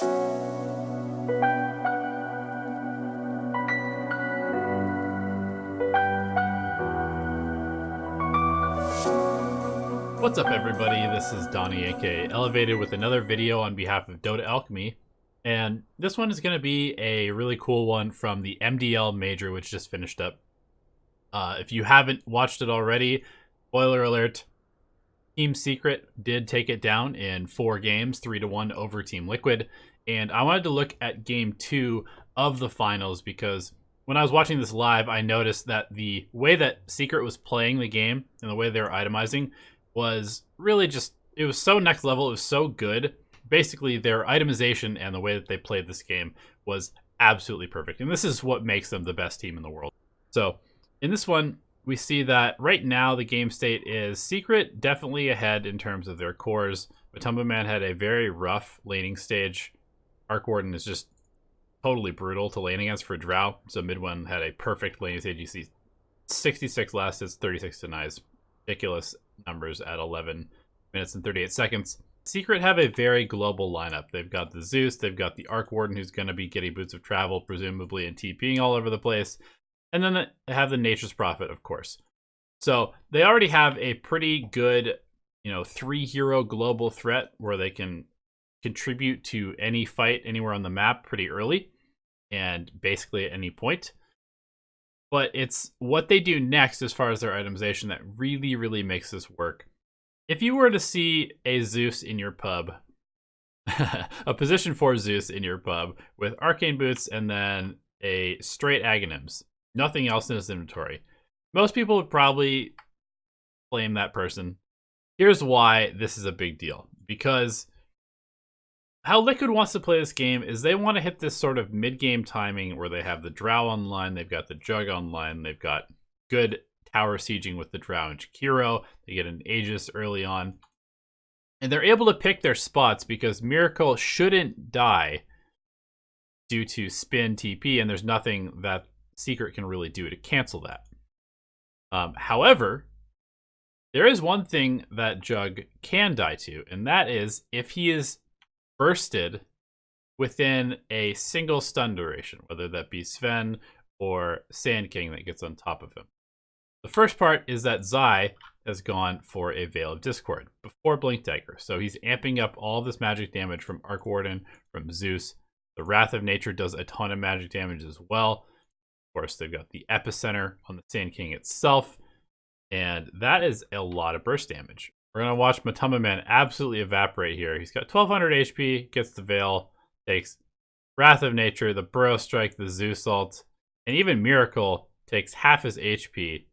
What's up, everybody? This is Donnie, aka Elevated, with another video on behalf of Dota Alchemy. And this one is going to be a really cool one from the MDL Major, which just finished up. If you haven't watched it already, spoiler alert, Team Secret did take it down in 4 games, 3-1 over Team Liquid. And I wanted to look at Game 2 of the finals because when I was watching this live, I noticed that the way that Secret was playing the game and the way they were itemizing was really just, it was so next level, it was so good. Basically, their itemization and the way that they played this game was absolutely perfect. And this is what makes them the best team in the world. So, in this one, we see that right now the game state is Secret definitely ahead in terms of their cores. Matumba Man had a very rough laning stage. Arc Warden is just totally brutal to lane against for Drow. So Midone had a perfect laning stage. You see 66 last hits, 36 denies. Ridiculous numbers at 11 minutes and 38 seconds. Secret have a very global lineup. They've got the Zeus, they've got the Arc Warden, who's going to be getting boots of travel, presumably, and TPing all over the place. And then they have the Nature's Prophet, of course. So they already have a pretty good, 3-hero global threat where they can contribute to any fight anywhere on the map pretty early and basically at any point. But it's what they do next as far as their itemization that really, really makes this work. If you were to see a Zeus in your pub, a position 4 Zeus in your pub with Arcane Boots and then a straight Aghanims, nothing else in his inventory, most people would probably blame that person. Here's why this is a big deal. Because how Liquid wants to play this game is they want to hit this sort of mid-game timing where they have the Drow online, they've got the Jug online, they've got good tower sieging with the Drow and Jakiro, they get an Aegis early on, and they're able to pick their spots because Miracle shouldn't die due to spin TP, and there's nothing that Secret can really do to cancel that. However, there is one thing that Jug can die to, and that is if he is bursted within a single stun duration, whether that be Sven or Sand King that gets on top of him. The first part is that Zai has gone for a Veil of Discord before Blink Dagger. So he's amping up all of this magic damage from Arc Warden, from Zeus. The Wrath of Nature does a ton of magic damage as well. Of course, they've got the Epicenter on the Sand King itself. And that is a lot of burst damage. We're going to watch Matumba Man absolutely evaporate here. He's got 1200 HP, gets the Veil, takes Wrath of Nature, the Burrow Strike, the Zeus ult, and even Miracle takes half his HP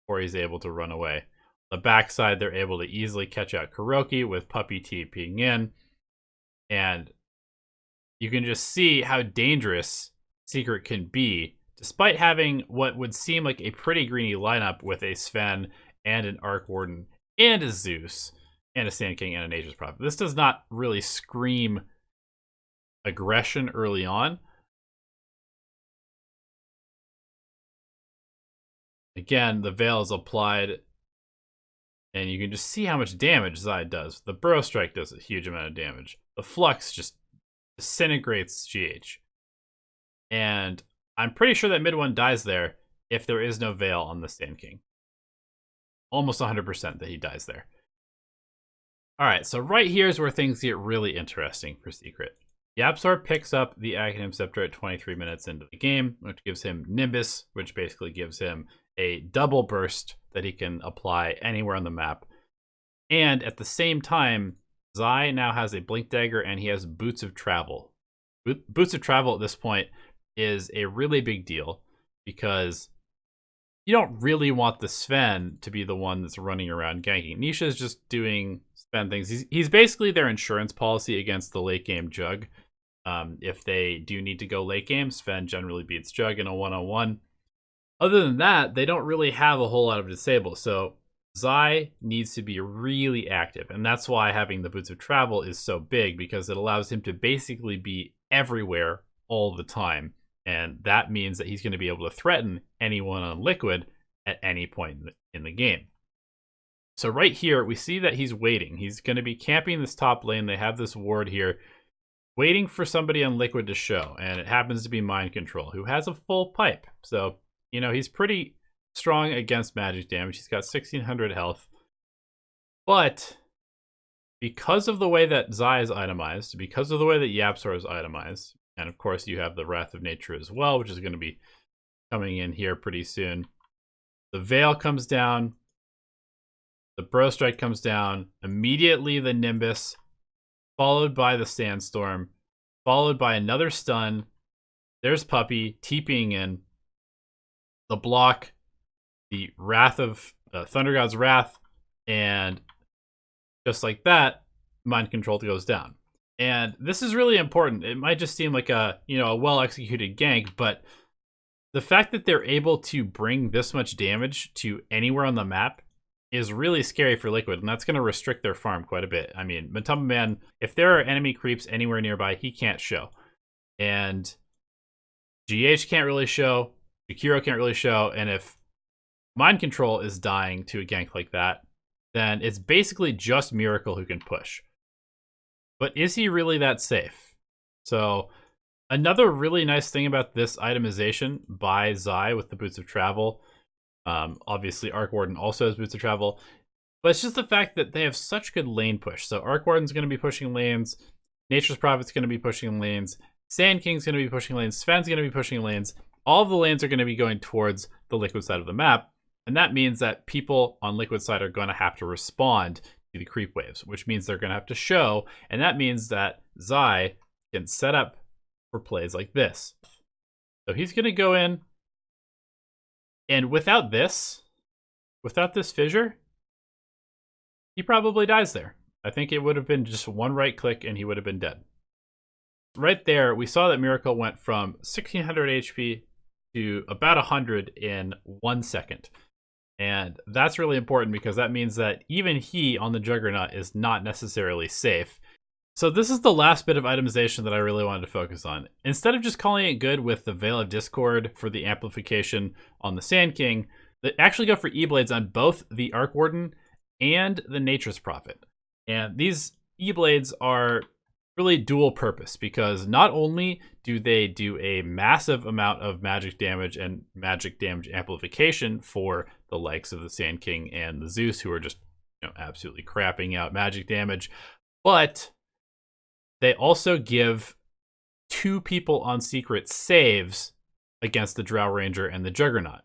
before he's able to run away. On the backside, they're able to easily catch out Kuroki with Puppy TPing in. And you can just see how dangerous Secret can be, despite having what would seem like a pretty greeny lineup with a Sven and an Arc Warden and a Zeus, and a Sand King, and a Nature's Prophet. This does not really scream aggression early on. Again, the Veil is applied, and you can just see how much damage Zai does. The Burrow Strike does a huge amount of damage. The Flux just disintegrates GH. And I'm pretty sure that Midone dies there if there is no Veil on the Sand King. Almost 100% that he dies there. Alright, so right here is where things get really interesting for Secret. YapzOr picks up the Aghanim Scepter at 23 minutes into the game, which gives him Nimbus, which basically gives him a double burst that he can apply anywhere on the map. And at the same time, Zai now has a Blink Dagger and he has Boots of Travel. Boots of Travel at this point is a really big deal because you don't really want the Sven to be the one that's running around ganking. Nisha is just doing Sven things. He's basically their insurance policy against the late game Jug. If they do need to go late game, Sven generally beats Jug in a 1-on-1. Other than that, they don't really have a whole lot of disable. So Zai needs to be really active. And that's why having the Boots of Travel is so big, because it allows him to basically be everywhere all the time. And that means that he's going to be able to threaten anyone on Liquid at any point in the game. So right here, we see that he's waiting. He's going to be camping this top lane. They have this ward here waiting for somebody on Liquid to show, and it happens to be Mind Control, who has a full pipe. So, you know, he's pretty strong against magic damage. He's got 1600 health. But because of the way that Zai is itemized, because of the way that YapzOr is itemized, and of course you have the Wrath of Nature as well, which is going to be coming in here pretty soon. The Veil comes down. The Bro Strike comes down. Immediately the Nimbus, followed by the Sandstorm, followed by another stun. There's Puppey TPing in. The block, the Wrath of Thunder God's Wrath, and just like that, Mind Control goes down. And this is really important. It might just seem like a well-executed gank, but the fact that they're able to bring this much damage to anywhere on the map is really scary for Liquid, and that's going to restrict their farm quite a bit. I mean, Matumba Man, if there are enemy creeps anywhere nearby, he can't show. And GH can't really show, Jakiro can't really show, and if Mind Control is dying to a gank like that, then it's basically just Miracle who can push. But is he really that safe? So another really nice thing about this itemization by Zai with the Boots of Travel, obviously Arc Warden also has Boots of Travel, but it's just the fact that they have such good lane push. So Arc Warden's going to be pushing lanes, Nature's Prophet's going to be pushing lanes, Sand King's going to be pushing lanes, Sven's going to be pushing lanes. All of the lanes are going to be going towards the Liquid side of the map, and that means that people on Liquid side are going to have to respond to the creep waves, which means they're going to have to show, and that means that Zai can set up for plays like this. So he's going to go in, and without this fissure, he probably dies there. I think it would have been just one right click and he would have been dead. Right there, we saw that Miracle went from 1600 HP to about 100 in 1 second. And that's really important because that means that even he on the Juggernaut is not necessarily safe. So this is the last bit of itemization that I really wanted to focus on. Instead of just calling it good with the Veil of Discord for the amplification on the Sand King, they actually go for E-Blades on both the Arc Warden and the Nature's Prophet. And these E-Blades are really dual purpose because not only do they do a massive amount of magic damage and magic damage amplification for the likes of the Sand King and the Zeus, who are just absolutely crapping out magic damage, but they also give 2 people on secret saves against the Drow Ranger and the Juggernaut.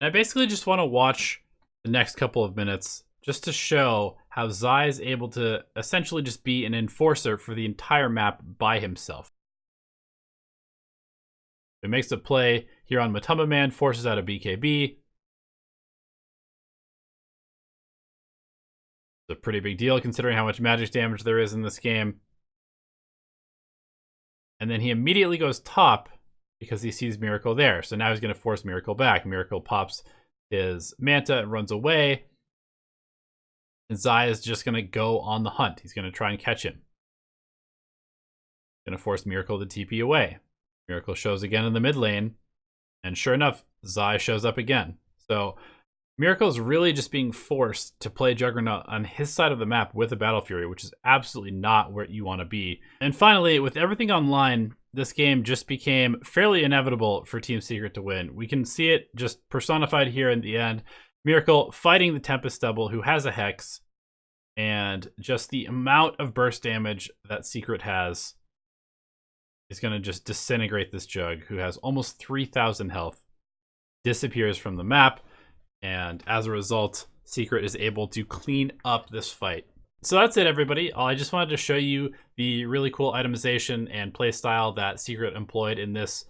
And I basically just want to watch the next couple of minutes just to show how Zai is able to essentially just be an enforcer for the entire map by himself. He makes a play here on Matumba Man, forces out a BKB. It's a pretty big deal considering how much magic damage there is in this game. And then he immediately goes top because he sees Miracle there. So now he's going to force Miracle back. Miracle pops his Manta and runs away. And Zai is just going to go on the hunt. He's going to try and catch him. Going to force Miracle to TP away. Miracle shows again in the mid lane. And sure enough, Zai shows up again. So Miracle is really just being forced to play Juggernaut on his side of the map with a Battle Fury, which is absolutely not where you want to be. And finally, with everything online, this game just became fairly inevitable for Team Secret to win. We can see it just personified here in the end. Miracle fighting the Tempest Double, who has a Hex, and just the amount of burst damage that Secret has is going to just disintegrate this Jug, who has almost 3,000 health, disappears from the map, and as a result, Secret is able to clean up this fight. So that's it, everybody. I just wanted to show you the really cool itemization and playstyle that Secret employed in this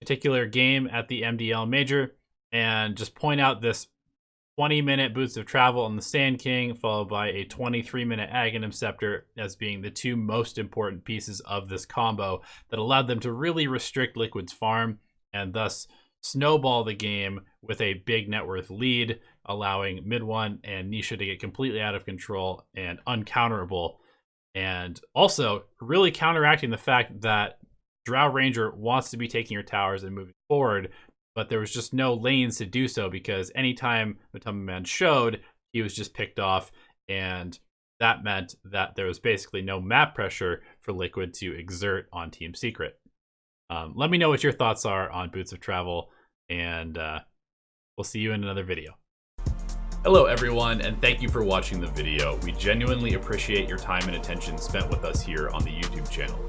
particular game at the MDL Major, and just point out this 20-minute Boots of Travel on the Sand King, followed by a 23-minute Aghanim Scepter as being the 2 most important pieces of this combo that allowed them to really restrict Liquid's farm and thus snowball the game with a big net worth lead, allowing Mid-1 and Nisha to get completely out of control and uncounterable, and also really counteracting the fact that Drow Ranger wants to be taking your towers and moving forward, but there was just no lanes to do so because anytime Matumba Man showed, he was just picked off, and that meant that there was basically no map pressure for Liquid to exert on Team Secret. Let me know what your thoughts are on Boots of Travel, and we'll see you in another video. Hello everyone, and thank you for watching the video. We genuinely appreciate your time and attention spent with us here on the YouTube channel.